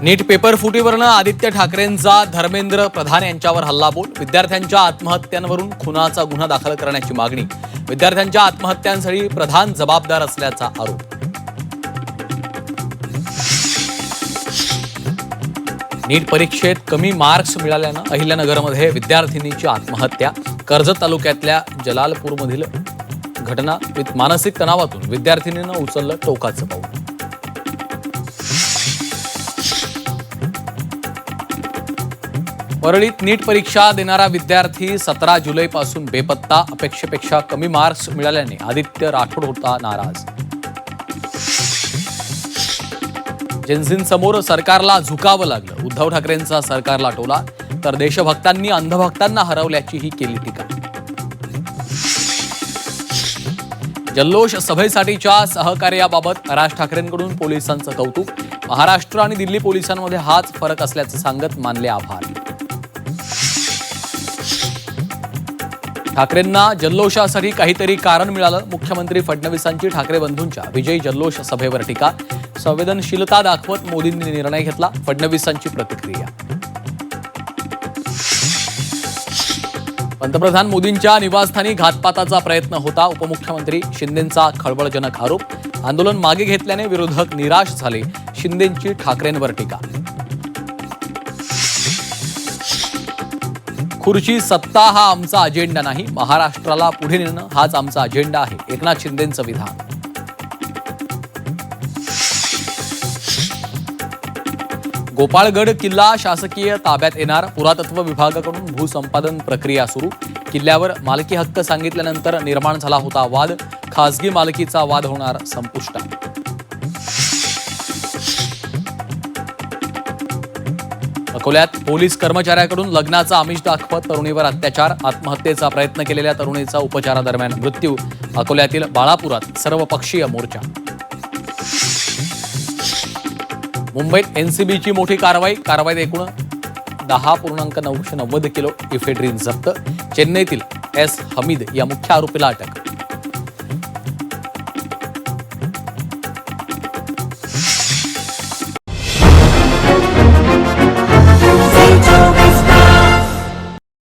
नीट paper फुटीवरनं Aditya ठाकरेंचा Dharmendra Pradhan यांच्यावर हल्लाबोल. विद्यार्थ्यांच्या आत्महत्यांवरून खुनाचा गुन्हा दाखल करण्याची मागणी. विद्यार्थ्यांच्या आत्महत्यांसाठी प्रधान जबाबदार असल्याचा आरोप. नीट परीक्षेत कमी मार्क्स मिळाल्यानं अहिल्यानगरमध्ये विद्यार्थिनीची आत्महत्या. कर्जत तालुक्यातल्या जलालपूरमधील घटना. मानसिक तणावातून विद्यार्थिनीनं उचललं टोकाचं पाऊल. परळीत नीट परीक्षा देणारा विद्यार्थी 17 जुलैपासून बेपत्ता. अपेक्षेपेक्षा कमी मार्क्स मिळाल्याने आदित्य राठोड होता नाराज. जेन्झींसमोर सरकारला झुकावं लागलं. उद्धव ठाकरेंचा सरकारला टोला, तर देशभक्तांनी अंधभक्तांना हरवल्याचीही केली टीका. जल्लोष सभेसाठीच्या सहकार्याबाबत राज ठाकरेंकडून पोलिसांचं कौतुक. महाराष्ट्र आणि दिल्ली पोलिसांमध्ये हाच फरक असल्याचं सांगत मानले आभार. ठाकरेंना जल्लोषासाठी काहीतरी कारण मिळालं. मुख्यमंत्री फडणवीसांची ठाकरे बंधूंच्या विजयी जल्लोष सभेवर टीका. संवेदनशीलता दाखवत मोदींनी निर्णय घेतला. फडणवीसांची प्रतिक्रिया. पंतप्रधान मोदींच्या निवासस्थानी घातपाताचा प्रयत्न होता. उपमुख्यमंत्री शिंदेंचा खळबळजनक आरोप. आंदोलन मागे घेतल्याने विरोधक निराश झाले. शिंदेंची ठाकरेंवर टीका. खुर्ची सत्ता हा आमचा अजेंडा नाही. महाराष्ट्राला पुढे नेणं हाच आमचा अजेंडा आहे. एकनाथ शिंदेंचं विधान. गोपाळगड किल्ला शासकीय ताब्यात येणार. पुरातत्व विभागाकडून भूसंपादन प्रक्रिया सुरू. किल्ल्यावर मालकी हक्क सांगितल्यानंतर निर्माण झाला होता वाद. खासगी मालकीचा वाद होणार संपुष्टात. अकोल्यात पोलीस कर्मचाऱ्याकडून लग्नाचा आमिष दाखवत तरुणीवर अत्याचार. आत्महत्येचा प्रयत्न केलेल्या तरुणीचा उपचारादरम्यान मृत्यू. अकोल्यातील बाळापुरात सर्वपक्षीय मोर्चा. मुंबईत एनसीबीची मोठी कारवाईत एकूण 10.990 किलो इफेड्रिन जप्त. चेन्नईतील एस हमीद या मुख्य आरोपीला अटक.